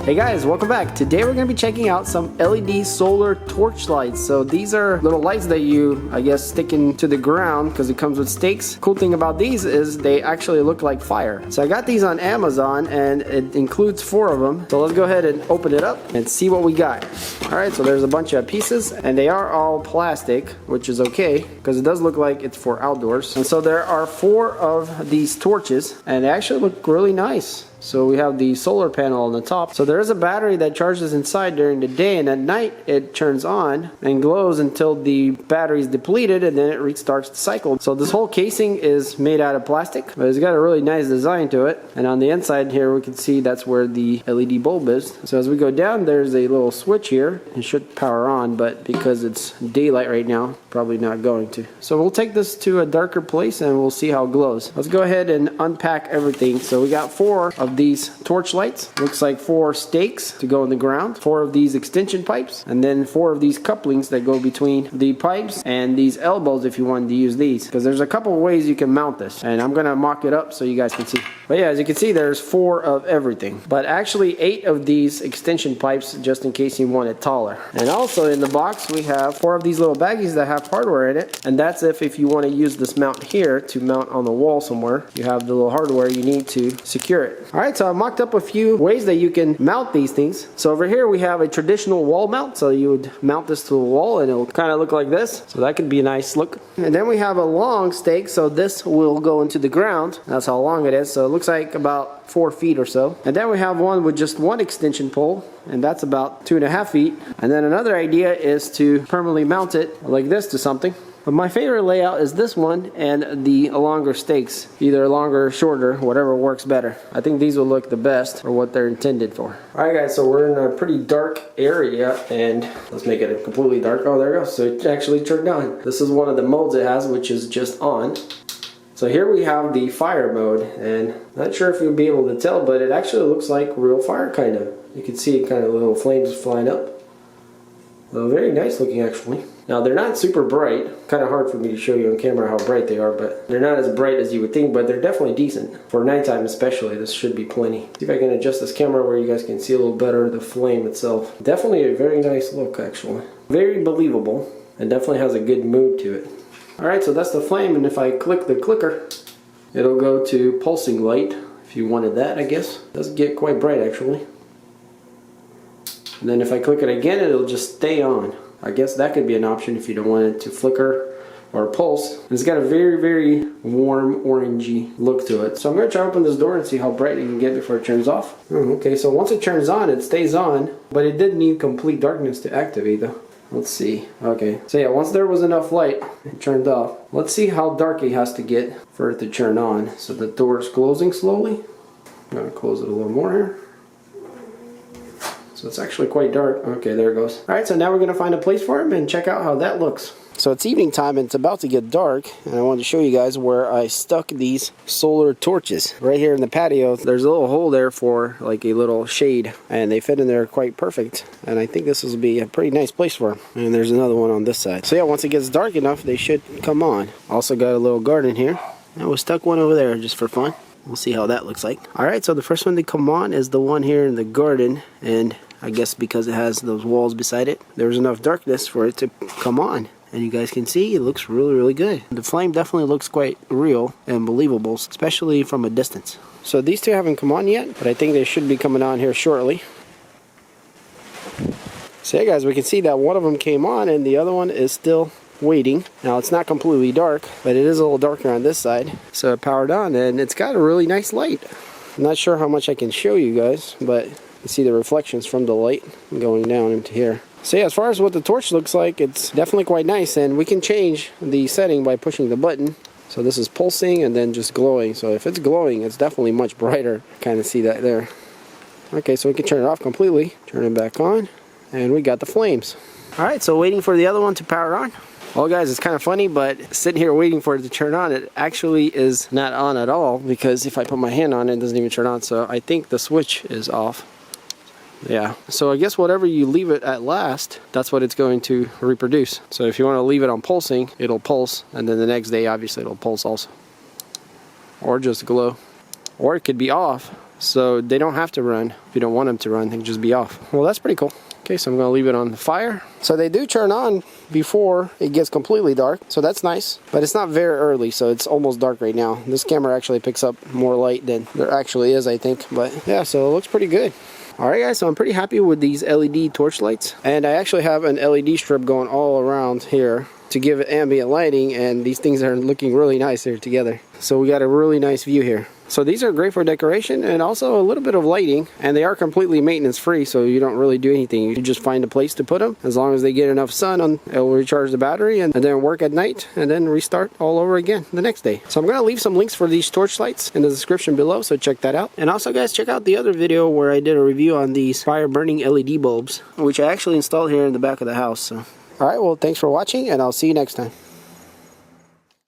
Hey guys, welcome back. Today we're going to be checking out some LED solar torch lights. So these are little lights that you, I guess, stick into the ground because it comes with stakes. Cool thing about these is they actually look like fire. So I got these on Amazon and it includes 4 of them. So let's go ahead and open it up and see what we got. Alright, so there's a bunch of pieces and they are all plastic, which is okay because it does look like it's for outdoors. And so there are 4 of these torches and they actually look really nice. So we have the solar panel on the top. So there is a battery that charges inside during the day, and at night it turns on and glows until the battery is depleted, and then it restarts the cycle. So this whole casing is made out of plastic, but it's got a really nice design to it. And on the inside here we can see that's where the LED bulb is. So as we go down, there's a little switch here. It should power on, but because it's daylight right now, probably not going to. So we'll take this to a darker place and we'll see how it glows. Let's go ahead and unpack everything. So we got 4 of these torch lights. Looks like 4 stakes to go in the ground, 4 of these extension pipes, and then 4 of these couplings that go between the pipes and these elbows if you wanted to use these, because there's a couple of ways you can mount this, and I'm gonna mock it up so you guys can see. But yeah, as you can see, there's 4 of everything, but actually 8 of these extension pipes just in case you want it taller. And also in the box we have 4 of these little baggies that have hardware in it, and that's if you want to use this mount here to mount on the wall somewhere. You have the little hardware you need to secure it. Alright, so I mocked up a few ways that you can mount these things. So over here we have a traditional wall mount. So you would mount this to a wall and it'll kind of look like this. So that could be a nice look. And then we have a long stake. So this will go into the ground. That's how long it is. So it looks like about 4 feet or so. And then we have one with just 1 extension pole, and that's about 2.5 feet. And then another idea is to permanently mount it like this to something. But my favorite layout is this one and the longer stakes. Either longer or shorter, whatever works better. I think these will look the best for what they're intended for. Alright guys, so we're in a pretty dark area, and let's make it completely dark. Oh, there it goes. So it actually turned on. This is one of the modes it has, which is just on. So here we have the fire mode, and not sure if you'll be able to tell, but it actually looks like real fire kind of. You can see kind of little flames flying up. Well, very nice looking actually. Now they're not super bright, kind of hard for me to show you on camera how bright they are, but they're not as bright as you would think, but they're definitely decent. For nighttime especially, this should be plenty. See if I can adjust this camera where you guys can see a little better the flame itself. Definitely a very nice look actually. Very believable, and definitely has a good mood to it. Alright, so that's the flame, and if I click the clicker, it'll go to pulsing light, if you wanted that I guess. It does get quite bright actually. And then if I click it again, it'll just stay on. I guess that could be an option if you don't want it to flicker or pulse. And it's got a very, very warm orangey look to it. So I'm going to try to open this door and see how bright it can get before it turns off. Okay, so once it turns on, it stays on, but it did need complete darkness to activate though. Let's see. Okay, so yeah, once there was enough light, it turned off. Let's see how dark it has to get for it to turn on. So the door is closing slowly. I'm going to close it a little more here. So it's actually quite dark. Okay, there it goes. Alright, so now we're going to find a place for him and check out how that looks. So it's evening time and it's about to get dark, and I wanted to show you guys where I stuck these solar torches. Right here in the patio, there's a little hole there for like a little shade, and they fit in there quite perfect. And I think this will be a pretty nice place for them. And there's another one on this side. So yeah, once it gets dark enough, they should come on. Also got a little garden here. I was stuck one over there just for fun. We'll see how that looks like. Alright, so the first one to come on is the one here in the garden, and I guess because it has those walls beside it, there's enough darkness for it to come on. And you guys can see it looks really, really good. The flame definitely looks quite real and believable, especially from a distance. So these two haven't come on yet, but I think they should be coming on here shortly. So yeah guys, we can see that one of them came on and the other one is still waiting. Now it's not completely dark, but it is a little darker on this side. So it powered on and it's got a really nice light. I'm not sure how much I can show you guys, but you see the reflections from the light going down into here. So yeah, as far as what the torch looks like, it's definitely quite nice, and we can change the setting by pushing the button. So this is pulsing and then just glowing. So if it's glowing, it's definitely much brighter. Kind of see that there. Okay, so we can turn it off completely. Turn it back on, and we got the flames. Alright, so waiting for the other one to power on. Well guys, it's kind of funny, but sitting here waiting for it to turn on, it actually is not on at all, because if I put my hand on it, it doesn't even turn on. So I think the switch is off. Yeah, so I guess whatever you leave it at last, that's what it's going to reproduce. So if you want to leave it on pulsing, it'll pulse, and then the next day obviously it'll pulse also. Or just glow. Or it could be off, so they don't have to run. If you don't want them to run, they can just be off. Well, that's pretty cool. Okay, so I'm going to leave it on the fire. So they do turn on before it gets completely dark, so that's nice. But it's not very early, so it's almost dark right now. This camera actually picks up more light than there actually is, I think. But yeah, so it looks pretty good. Alright guys, so I'm pretty happy with these LED torch lights. And I actually have an LED strip going all around here to give it ambient lighting, and these things are looking really nice here together. So we got a really nice view here. So these are great for decoration and also a little bit of lighting, and they are completely maintenance free, so you don't really do anything. You just find a place to put them. As long as they get enough sun, it'll recharge the battery and then work at night and then restart all over again the next day. So I'm going to leave some links for these torch lights in the description below, so check that out. And also guys, check out the other video where I did a review on these fire burning LED bulbs, which I actually installed here in the back of the house. So alright, well thanks for watching, and I'll see you next time.